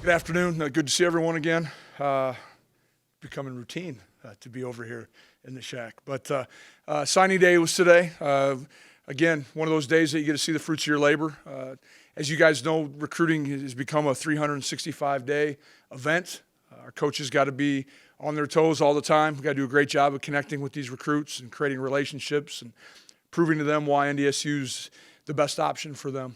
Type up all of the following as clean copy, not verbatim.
Good afternoon. Good to see everyone again. Becoming routine to be over here in the shack. But signing day was today. Again, one of those days that you get to see the fruits of your labor. As you guys know, recruiting has become a 365-day event. Our coaches got to be on their toes all the time. We've got to do a great job of connecting with these recruits and creating relationships and proving to them why NDSU is the best option for them.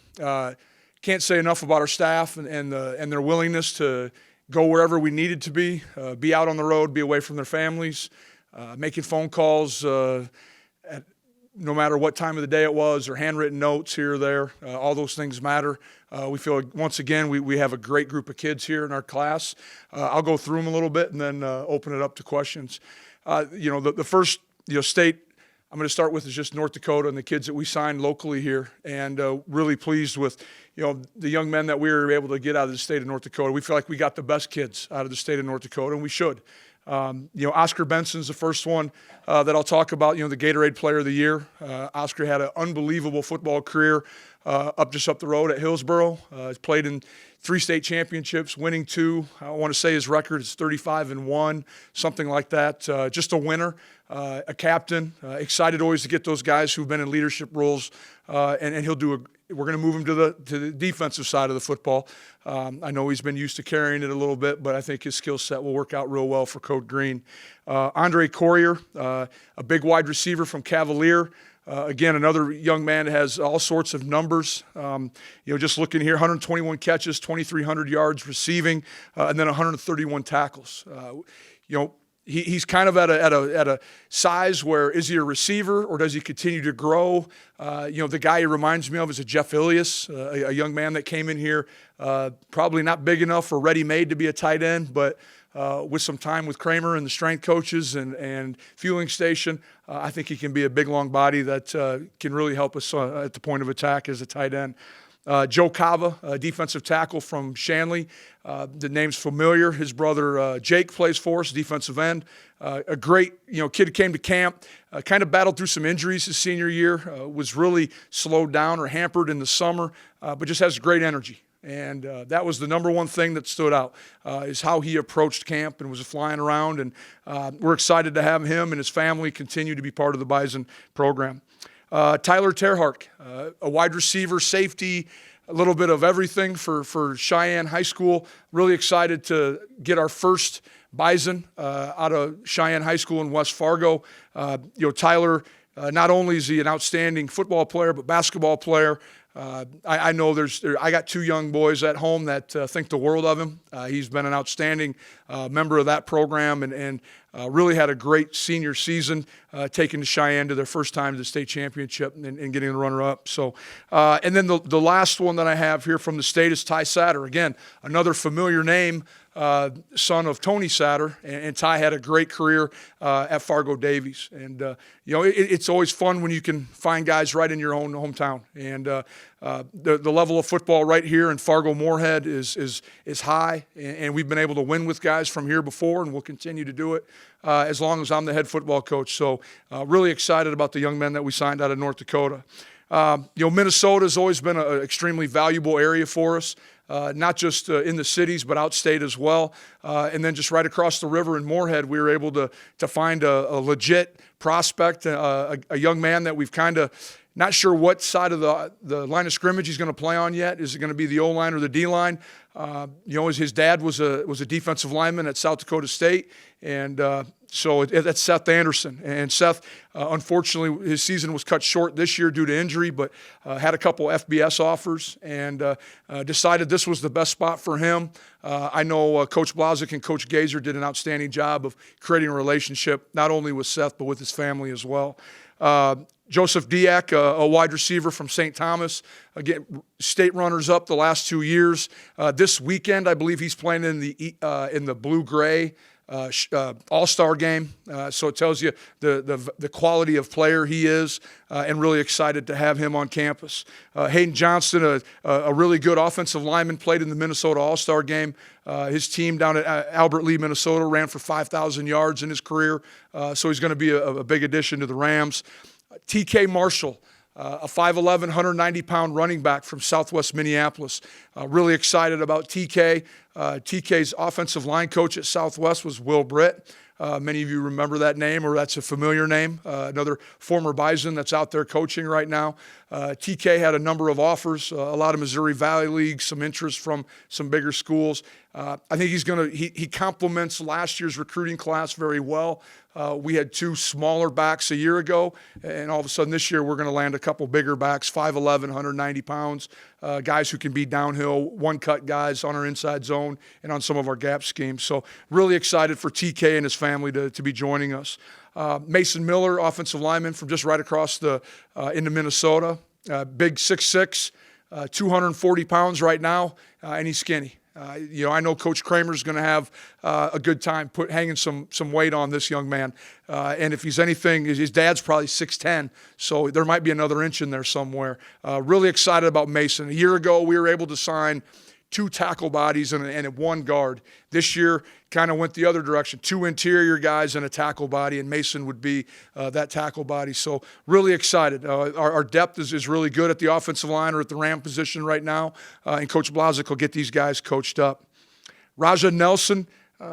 Can't say enough about our staff and their willingness to go wherever we needed to be out on the road, be away from their families, making phone calls at no matter what time of the day it was, or handwritten notes here or there. All those things matter. We feel, once again, we have a great group of kids here in our class. I'll go through them a little bit and then open it up to questions. The first state I'm going to start with is just North Dakota and the kids that we signed locally here, and really pleased with the young men that we were able to get out of the state of North Dakota. We feel like we got the best kids out of the state of North Dakota, and we should. Oscar Benson's the first one that I'll talk about, the Gatorade Player of the Year. Oscar had an unbelievable football career up the road at Hillsboro. He's played in 3 state championships, winning 2. I want to say his record is 35-1, something like that. Just a winner, a captain. Excited always to get those guys who've been in leadership roles, and he'll do we're going to move him to the defensive side of the football. I know he's been used to carrying it a little bit, but I think his skill set will work out real well for Code Green. Andre Corrier, a big wide receiver from Cavalier. Again, another young man that has all sorts of numbers. Just looking here, 121 catches, 2,300 yards receiving, and then 131 tackles. He's kind of at a size where, is he a receiver or does he continue to grow? The guy he reminds me of is a Jeff Ilias, a young man that came in here, probably not big enough or ready-made to be a tight end, but with some time with Kramer and the strength coaches and fueling station, I think he can be a big, long body that can really help us at the point of attack as a tight end. Joe Cava, a defensive tackle from Shanley. The name's familiar. His brother Jake plays for us, defensive end. A great kid who came to camp, kind of battled through some injuries his senior year, was really slowed down or hampered in the summer, but just has great energy. And that was the number one thing that stood out, is how he approached camp and was flying around. And we're excited to have him and his family continue to be part of the Bison program. Tyler Terhark, a wide receiver, safety, a little bit of everything for Cheyenne High School. Really excited to get our first Bison out of Cheyenne High School in West Fargo. Tyler, not only is he an outstanding football player, but basketball player. I know I got 2 young boys at home that think the world of him. He's been an outstanding member of that program and really had a great senior season, taking Cheyenne to their first time to the state championship and getting the runner-up. So, and then the last one that I have here from the state is Ty Satter. Again, another familiar name, son of Tony Satter, and Ty had a great career at Fargo Davies. And it's always fun when you can find guys right in your own hometown. And the level of football right here in Fargo Moorhead is high, and we've been able to win with guys from here before, and we'll continue to do it as long as I'm the head football coach. So really excited about the young men that we signed out of North Dakota. Minnesota has always been an extremely valuable area for us, not just in the cities, but outstate as well. And then just right across the river in Moorhead, we were able to find a legit prospect, a young man that we've kind of not sure what side of the line of scrimmage he's going to play on yet. Is it going to be the O-line or the D-line? His dad was a defensive lineman at South Dakota State, and so that's Seth Anderson. And Seth, unfortunately, his season was cut short this year due to injury, but had a couple FBS offers and decided this was the best spot for him. I know Coach Blazik and Coach Gazer did an outstanding job of creating a relationship, not only with Seth, but with his family as well. Joseph Diak, a wide receiver from St. Thomas, again, state runners-up the last 2 years. This weekend, I believe he's playing in the blue-gray all-star game. So it tells you the quality of player he is, and really excited to have him on campus. Hayden Johnston, a really good offensive lineman, played in the Minnesota all-star game. His team down at Albert Lee, Minnesota, ran for 5,000 yards in his career. So he's going to be a big addition to the Rams. TK Marshall, a 5'11", 190-pound running back from Southwest Minneapolis. Really excited about TK. TK's offensive line coach at Southwest was Will Britt. Many of you remember that name, or that's a familiar name. Another former Bison that's out there coaching right now. TK had a number of offers, a lot of Missouri Valley League, some interest from some bigger schools. I think he complements last year's recruiting class very well. We had 2 smaller backs a year ago, and all of a sudden this year we're going to land a couple bigger backs, 5'11", 190 pounds, guys who can be downhill, one-cut guys on our inside zone and on some of our gap schemes. So really excited for TK and his family to be joining us. Mason Miller, offensive lineman from just right across into Minnesota, big 6'6", 240 pounds right now, and he's skinny. I know Coach Kramer's going to have a good time hanging some weight on this young man. And if he's anything, his dad's probably 6'10", so there might be another inch in there somewhere. Really excited about Mason. A year ago, we were able to sign 2 tackle bodies and 1 guard. This year, kind of went the other direction. 2 interior guys and a tackle body, and Mason would be that tackle body. So really excited. Our depth is really good at the offensive line or at the ram position right now, and Coach Blazik will get these guys coached up. Raja Nelson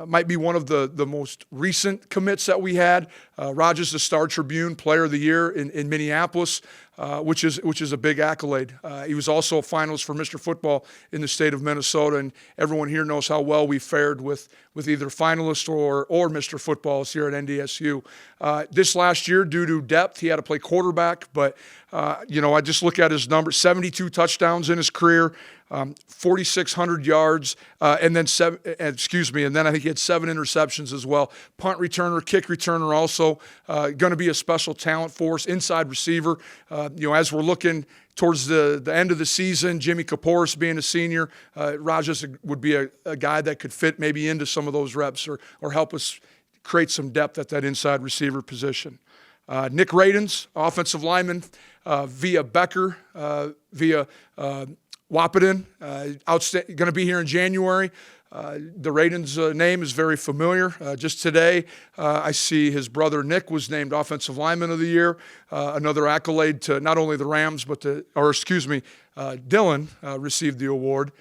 might be one of the most recent commits that we had. Raja's the Star Tribune Player of the Year in Minneapolis, which is a big accolade. He was also a finalist for Mr. Football in the state of Minnesota, and everyone here knows how well we fared with either finalist or Mr. Footballs here at NDSU. This last year, due to depth, he had to play quarterback, but I just look at his numbers: 72 touchdowns in his career, 4,600 yards, and then I think he had 7 interceptions as well. Punt returner, kick returner, also going to be a special talent for us. Inside receiver, as we're looking towards the end of the season, Jimmy Kaporis being a senior, Rajas would be a guy that could fit maybe into some of those reps or help us create some depth at that inside receiver position. Nick Radens, offensive lineman, via Becker, via Wahpeton, going to be here in January. The Radens name is very familiar. Just today, I see his brother Nick was named Offensive Lineman of the Year. Another accolade to not only the Rams, Dylan received the award.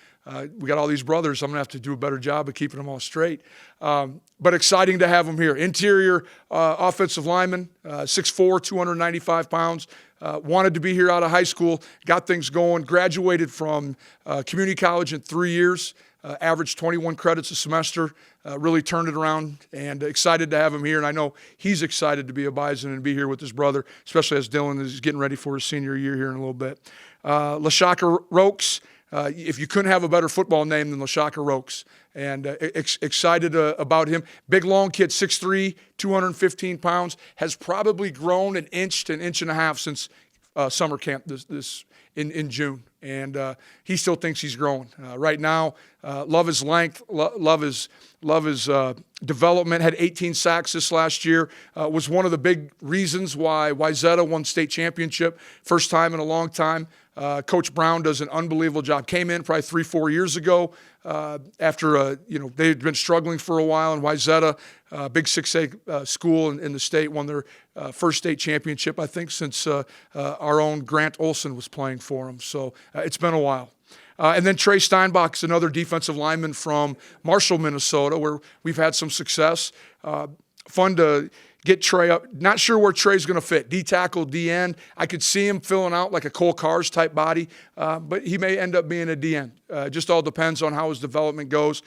We got all these brothers. I'm going to have to do a better job of keeping them all straight. But exciting to have him here. Interior offensive lineman, 6'4", 295 pounds. Wanted to be here out of high school, got things going, graduated from community college in 3 years, averaged 21 credits a semester, really turned it around, and excited to have him here. And I know he's excited to be a Bison and be here with his brother, especially as Dylan is getting ready for his senior year here in a little bit. LaShaka Rokes, if you couldn't have a better football name than LaShaka Rokes, and excited about him. Big, long kid, 6'3", 215 pounds, has probably grown an inch to an inch and a half since summer camp in June, and he still thinks he's growing. Right now, love his length, love his development. Had 18 sacks this last year. Was one of the big reasons why Wayzata won state championship, first time in a long time. Coach Brown does an unbelievable job. Came in probably 3-4 years ago after they had been struggling for a while, and Wayzata, big 6A school in the state, won their first state championship, I think, since our own Grant Olson was playing for them. So it's been a while. And then Trey Steinbach's another defensive lineman from Marshall, Minnesota, where we've had some success. Fun to get Trey up. Not sure where Trey's going to fit. D tackle, D end. I could see him filling out like a Cole Cars type body, but he may end up being a D end. Just all depends on how his development goes.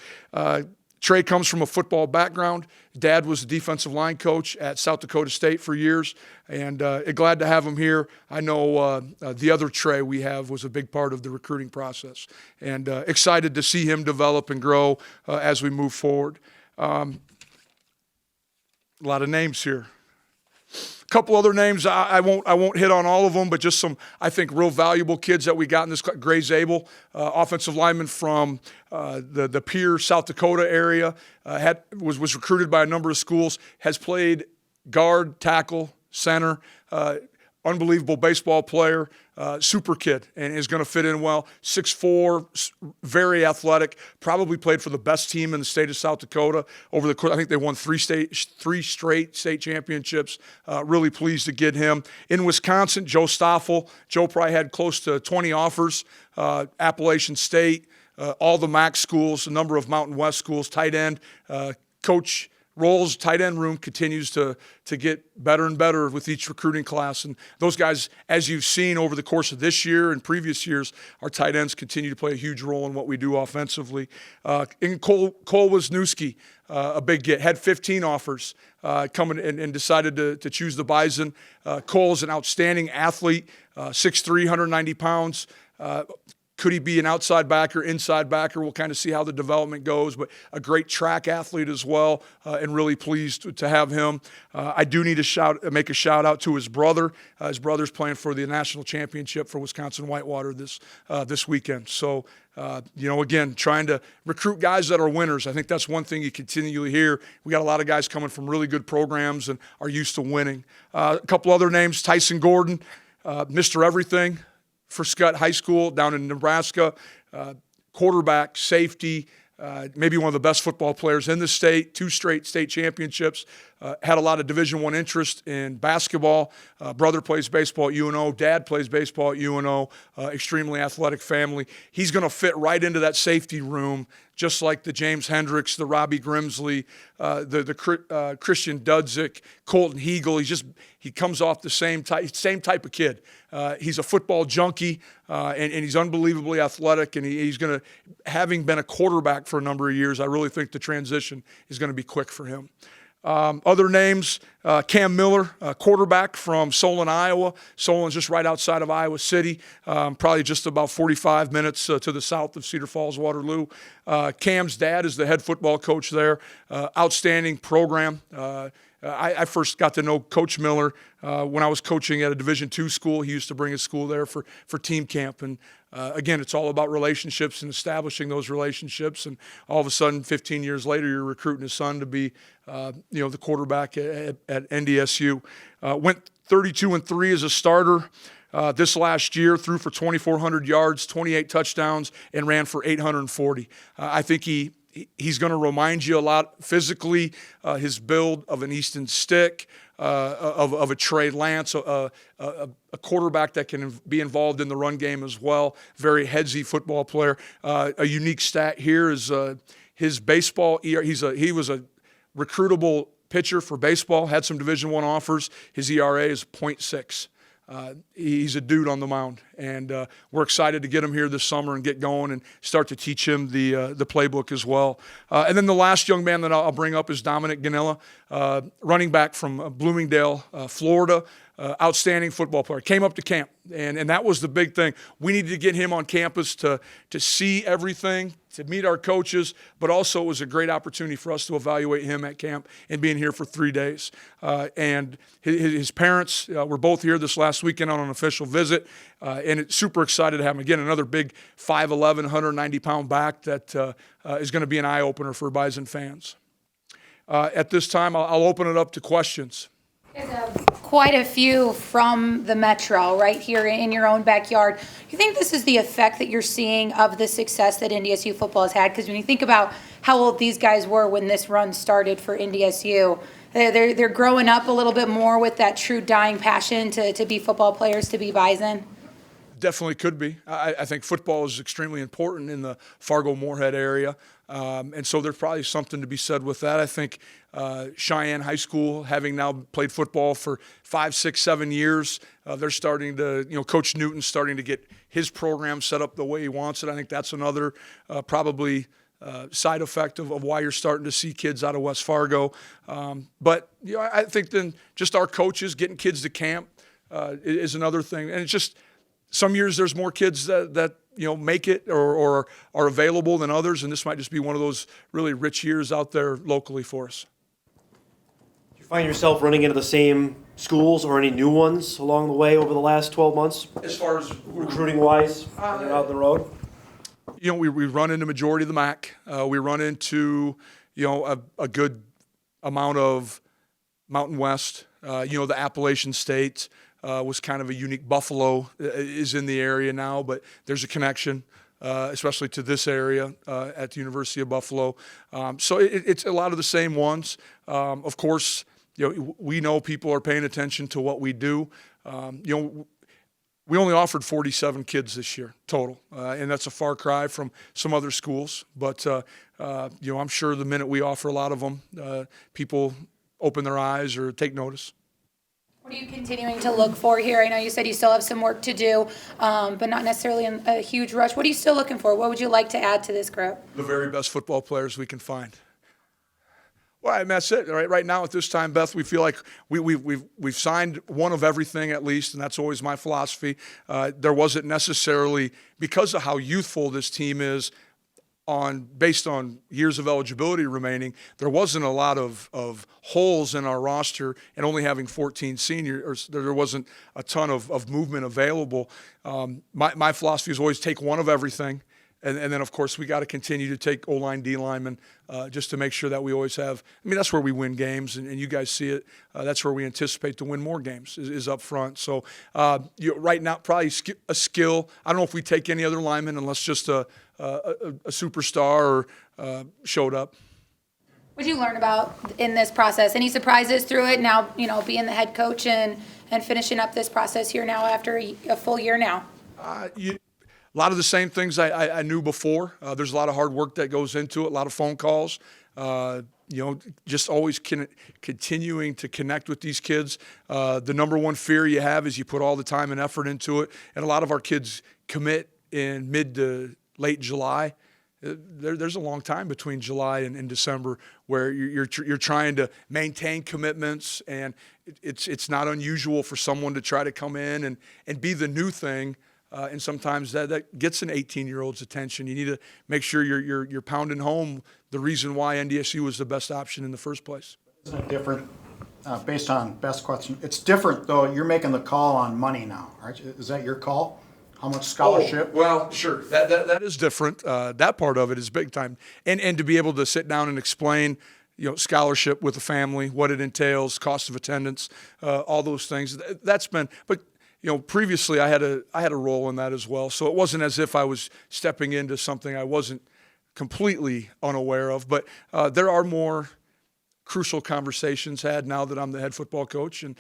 Trey comes from a football background. Dad was a defensive line coach at South Dakota State for years, and glad to have him here. I know the other Trey we have was a big part of the recruiting process, and excited to see him develop and grow as we move forward. A lot of names here. A couple other names, I won't hit on all of them, but just some, I think, real valuable kids that we got in this. Gray Zabel, offensive lineman from the Pierre, South Dakota area, was recruited by a number of schools, has played guard, tackle, center, unbelievable baseball player, super kid, and is going to fit in well. 6'4", very athletic, probably played for the best team in the state of South Dakota over the course. I think they won three straight state championships. Really pleased to get him. In Wisconsin, Joe Stoffel. Joe probably had close to 20 offers, Appalachian State, all the MAC schools, a number of Mountain West schools, tight end. Coach Roll's tight end room continues to get better and better with each recruiting class. And those guys, as you've seen over the course of this year and previous years, our tight ends continue to play a huge role in what we do offensively. In Cole Wisniewski, a big get, had 15 offers coming and decided to choose the Bison. Cole's an outstanding athlete, 6'3", 190 pounds. Could he be an outside backer, inside backer? We'll kind of see how the development goes, but a great track athlete as well, and really pleased to have him. I do need to make a shout out to his brother. His brother's playing for the national championship for Wisconsin Whitewater this weekend. So, again, trying to recruit guys that are winners. I think that's one thing you continually hear. We got a lot of guys coming from really good programs and are used to winning. A couple other names: Tyson Gordon, Mr. Everything for Scott High School down in Nebraska, quarterback, safety, maybe one of the best football players in the state, 2 straight state championships, had a lot of Division I interest in basketball. Brother plays baseball at UNO, dad plays baseball at UNO, extremely athletic family. He's going to fit right into that safety room, just like the James Hendricks, the Robbie Grimsley, the Christian Dudzik, Colton Heagle. He comes off the same type of kid. He's a football junkie, and he's unbelievably athletic, and he's going to, having been a quarterback for a number of years, I really think the transition is going to be quick for him. Other names, Cam Miller, quarterback from Solon, Iowa. Solon's just right outside of Iowa City, probably just about 45 minutes to the south of Cedar Falls, Waterloo. Cam's dad is the head football coach there. Outstanding program. I first got to know Coach Miller when I was coaching at a Division II school. He used to bring his school there for team camp. And again, it's all about relationships and establishing those relationships. And all of a sudden, 15 years later, you're recruiting his son to be, the quarterback at NDSU. Went 32-3 as a starter. This last year, threw for 2,400 yards, 28 touchdowns, and ran for 840. I think he's going to remind you a lot physically, his build of an Easton Stick, of a Trey Lance, a quarterback that can be involved in the run game as well. Very headsy football player. A unique stat here is his baseball. He was a recruitable pitcher for baseball. Had some Division I offers. His ERA is .6. He's a dude on the mound, and we're excited to get him here this summer and get going and start to teach him the playbook as well. And then the last young man that I'll bring up is Dominic Ganilla, running back from Bloomingdale, Florida. Outstanding football player. Came up to camp, and that was the big thing. We needed to get him on campus to see everything, to meet our coaches, but also it was a great opportunity for us to evaluate him at camp and being here for 3 days. And his parents were both here this last weekend on an official visit, and it's super excited to have him. Again, another big 5'11", 190-pound back that is going to be an eye-opener for Bison fans. At this time, I'll open it up to questions. Quite a few from the Metro right here in your own backyard. Do you think this is the effect that you're seeing of the success that NDSU football has had? Because when you think about how old these guys were when this run started for NDSU, they're growing up a little bit more with that true dying passion to be football players, to be Bison. Definitely could be. I think football is extremely important in the Fargo-Moorhead area, and so there's probably something to be said with that. I think Cheyenne High School, having now played football for 5, 6, 7 years, they're starting to, Coach Newton's starting to get his program set up the way he wants it. I think that's another probably side effect of why you're starting to see kids out of West Fargo. But I think then just our coaches getting kids to camp is another thing, and it's just. Some years there's more kids that make it or are available than others, and this might just be one of those really rich years out there locally for us. Do you find yourself running into the same schools or any new ones along the way over the last 12 months? As far as recruiting-wise, when you're out on the road? We run into majority of the MAC. We run into, a good amount of Mountain West, the Appalachian States. was kind of a unique. Buffalo is in the area now, but there's a connection. Especially to this area at the University of Buffalo. So it's a lot of the same ones. Of course, we know people are paying attention to what we do. We only offered 47 kids this year total, and that's a far cry from some other schools. But I'm sure the minute we offer a lot of them, people open their eyes or take notice. What are you continuing to look for here? I know you said you still have some work to do, but not necessarily in a huge rush. What are you still looking for? What would you like to add to this group? The very best football players we can find. Well, I mean, that's it. Right now at this time, Beth, we feel like we've signed one of everything at least, and that's always my philosophy. There wasn't necessarily, because of how youthful this team is, based on years of eligibility remaining, there wasn't a lot of holes in our roster, and only having 14 seniors, there wasn't a ton of movement available. My philosophy is always take one of everything, and then of course we got to continue to take O-line, D-linemen, just to make sure that we always have. I mean, that's where we win games, and you guys see it. That's where we anticipate to win more games is up front. So right now, probably a skill. I don't know if we take any other linemen unless just a superstar or showed up. What did you learn about in this process? Any surprises through it now, being the head coach and finishing up this process here now after a full year now? A lot of the same things I knew before. There's a lot of hard work that goes into it, a lot of phone calls. Just always continuing to connect with these kids. The number one fear you have is you put all the time and effort into it. And a lot of our kids commit in mid to late July. There's a long time between July and December where you're trying to maintain commitments, and it's not unusual for someone to try to come in and be the new thing. And sometimes that gets an 18-year-old's attention. You need to make sure you're pounding home the reason why NDSU was the best option in the first place. Isn't it different based on best question? It's different, though. You're making the call on money now, right? Is that your call? How much scholarship? Oh, well, sure. That is different. That part of it is big time. And to be able to sit down and explain, scholarship with the family, what it entails, cost of attendance, all those things. That's been, but previously I had a role in that as well. So it wasn't as if I was stepping into something I wasn't completely unaware of. But there are more crucial conversations had now that I'm the head football coach, and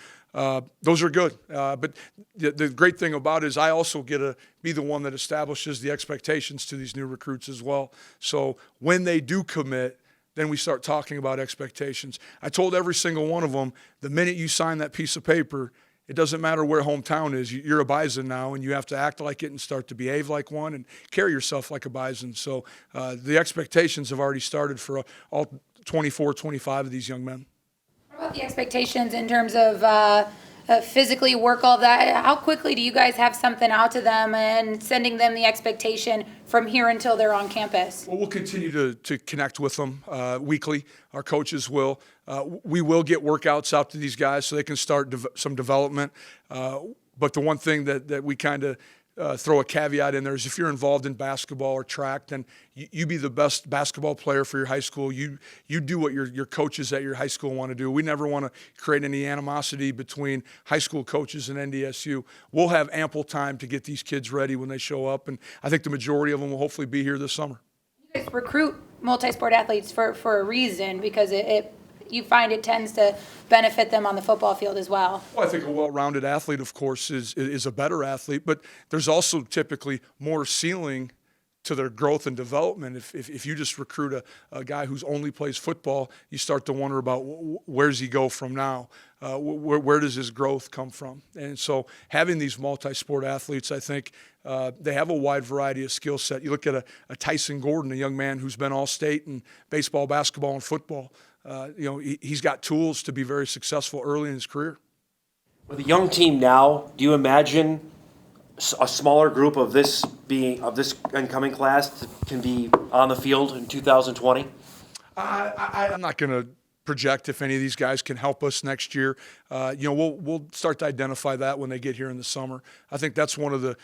those are good. But the great thing about it is I also get to be the one that establishes the expectations to these new recruits as well. So when they do commit, then we start talking about expectations. I told every single one of them, the minute you sign that piece of paper, it doesn't matter where hometown is. You're a Bison now, and you have to act like it and start to behave like one and carry yourself like a Bison. So the expectations have already started for all 24, 25 of these young men. What about the expectations in terms of physically work all that? How quickly do you guys have something out to them and sending them the expectation from here until they're on campus? Well, we'll continue to connect with them weekly. Our coaches will. We will get workouts out to these guys so they can start some development. But the one thing that we kind of throw a caveat in there is if you're involved in basketball or track, then you be the best basketball player for your high school. You do what your coaches at your high school want to do. We never want to create any animosity between high school coaches and NDSU. We'll have ample time to get these kids ready when they show up, and I think the majority of them will hopefully be here this summer. You guys recruit multi-sport athletes for a reason, because you find it tends to benefit them on the football field as well. Well, I think a well-rounded athlete, of course, is a better athlete, but there's also typically more ceiling to their growth and development. If you just recruit a guy who's only plays football, you start to wonder about where's he go from now? Where does his growth come from? And so having these multi-sport athletes, I think they have a wide variety of skill set. You look at a Tyson Gordon, a young man who's been all-state in baseball, basketball, and football. He's got tools to be very successful early in his career. With a young team now, do you imagine a smaller group of this incoming class can be on the field in 2020? I'm not going to project if any of these guys can help us next year. We'll start to identify that when they get here in the summer. I think that's one of the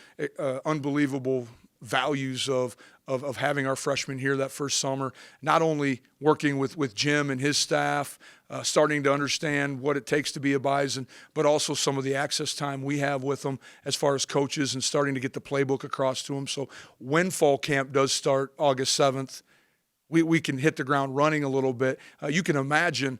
unbelievable values of having our freshmen here that first summer, not only working with Jim and his staff, starting to understand what it takes to be a Bison, but also some of the access time we have with them as far as coaches and starting to get the playbook across to them. So when fall camp does start August 7th, we can hit the ground running a little bit. You can imagine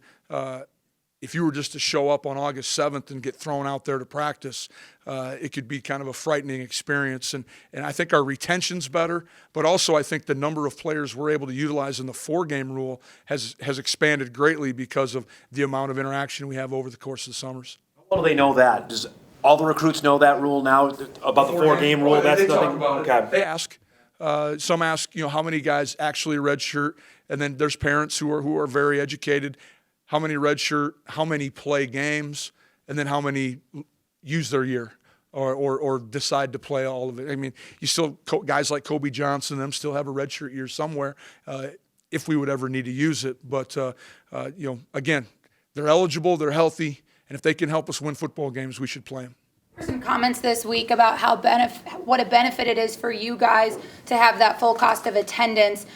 if you were just to show up on August 7th and get thrown out there to practice, it could be kind of a frightening experience. And I think our retention's better, but also I think the number of players we're able to utilize in the 4-game rule has expanded greatly because of the amount of interaction we have over the course of the summers. How do they know that? Does all the recruits know that rule now about the 4-game rule? They That's talk nothing. about it. Okay. They ask. Some ask, how many guys actually redshirt, and then there's parents who are very educated. How many redshirt, how many play games, and then how many use their year or decide to play all of it. I mean, you still, guys like Kobe Johnson, them still have a redshirt year somewhere if we would ever need to use it. But, again, they're eligible, they're healthy, and if they can help us win football games, we should play them. Some comments this week about what a benefit it is for you guys to have that full cost of attendance.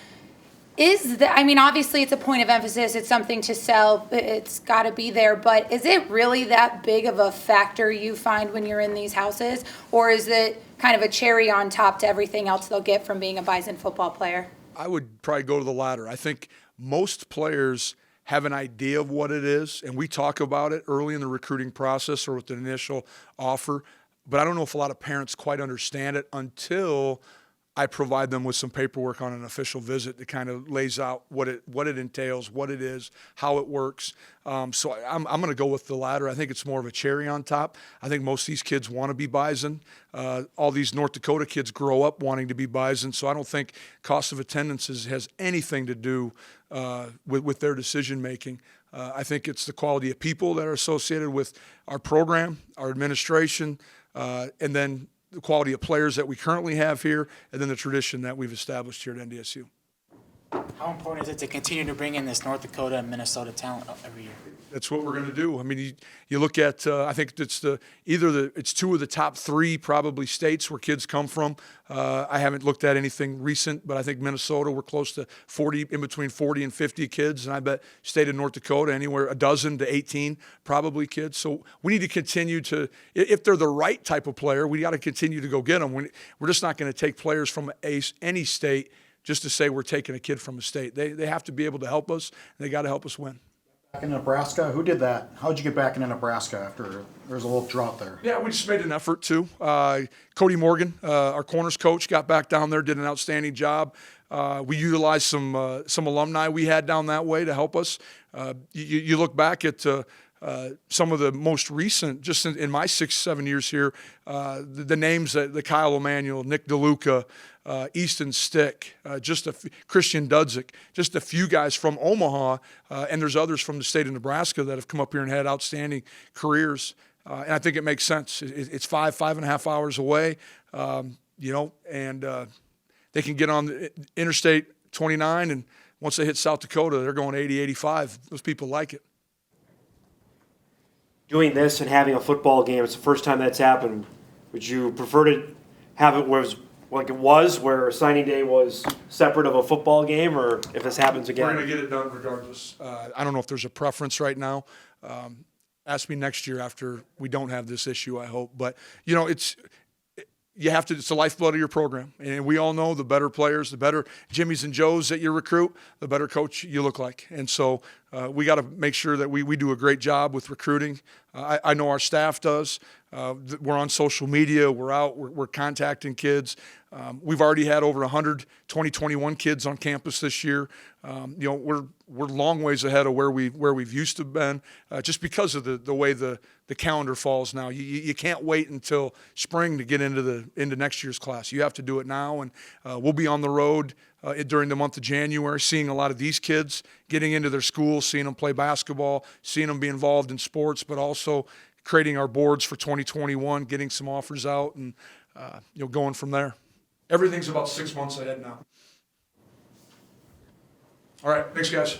Obviously it's a point of emphasis, it's something to sell, it's got to be there, but is it really that big of a factor you find when you're in these houses, or is it kind of a cherry on top to everything else they'll get from being a Bison football player? I would probably go to the latter. I think most players have an idea of what it is, and we talk about it early in the recruiting process or with the initial offer, but I don't know if a lot of parents quite understand it until I provide them with some paperwork on an official visit that kind of lays out what it entails, what it is, how it works. So I'm going to go with the latter. I think it's more of a cherry on top. I think most of these kids want to be Bison. All these North Dakota kids grow up wanting to be Bison, so I don't think cost of attendance has anything to do with their decision making. I think it's the quality of people that are associated with our program, our administration, and then the quality of players that we currently have here, and then the tradition that we've established here at NDSU. How important is it to continue to bring in this North Dakota and Minnesota talent every year? That's what we're going to do. I mean, you look at, I think it's it's 2 of the top 3 probably states where kids come from. I haven't looked at anything recent, but I think Minnesota, we're close to 40, in between 40 and 50 kids. And I bet state of North Dakota, anywhere 12 to 18 probably kids. So we need to continue to, if they're the right type of player, we got to continue to go get them. We're just not going to take players from any state just to say we're taking a kid from a state. They have to be able to help us, and they got to help us win. Back in Nebraska, who did that? How'd you get back into Nebraska after there was a little drought there? Yeah, we just made an effort to. Cody Morgan, our corners coach, got back down there, did an outstanding job. We utilized some alumni we had down that way to help us. You look back at some of the most recent, just in my 6-7 years here, the names that Kyle Emanuel, Nick DeLuca, Easton Stick, Christian Dudzik, just a few guys from Omaha, and there's others from the state of Nebraska that have come up here and had outstanding careers. And I think it makes sense. It's 5.5 hours away, and they can get on the Interstate 29, and once they hit South Dakota, they're going 80, 85. Those people like it. Doing this and having a football game, it's the first time that's happened. Would you prefer to have it like it was, where signing day was separate of a football game, or if this happens again? We're going to get it done regardless. I don't know if there's a preference right now. Ask me next year after we don't have this issue, I hope. But, it's the lifeblood of your program. And we all know the better players, the better Jimmies and Joes that you recruit, the better coach you look like. And so we got to make sure that we do a great job with recruiting. I know our staff does. We're on social media. We're out. We're contacting kids. We've already had over 100 2021 kids on campus this year. We're long ways ahead of where we've used to been, just because of the way the calendar falls now. You can't wait until spring to get into next year's class. You have to do it now, and we'll be on the road during the month of January, seeing a lot of these kids getting into their schools, seeing them play basketball, seeing them be involved in sports, but also creating our boards for 2021, getting some offers out, and going from there. Everything's about 6 months ahead now. All right, thanks, guys.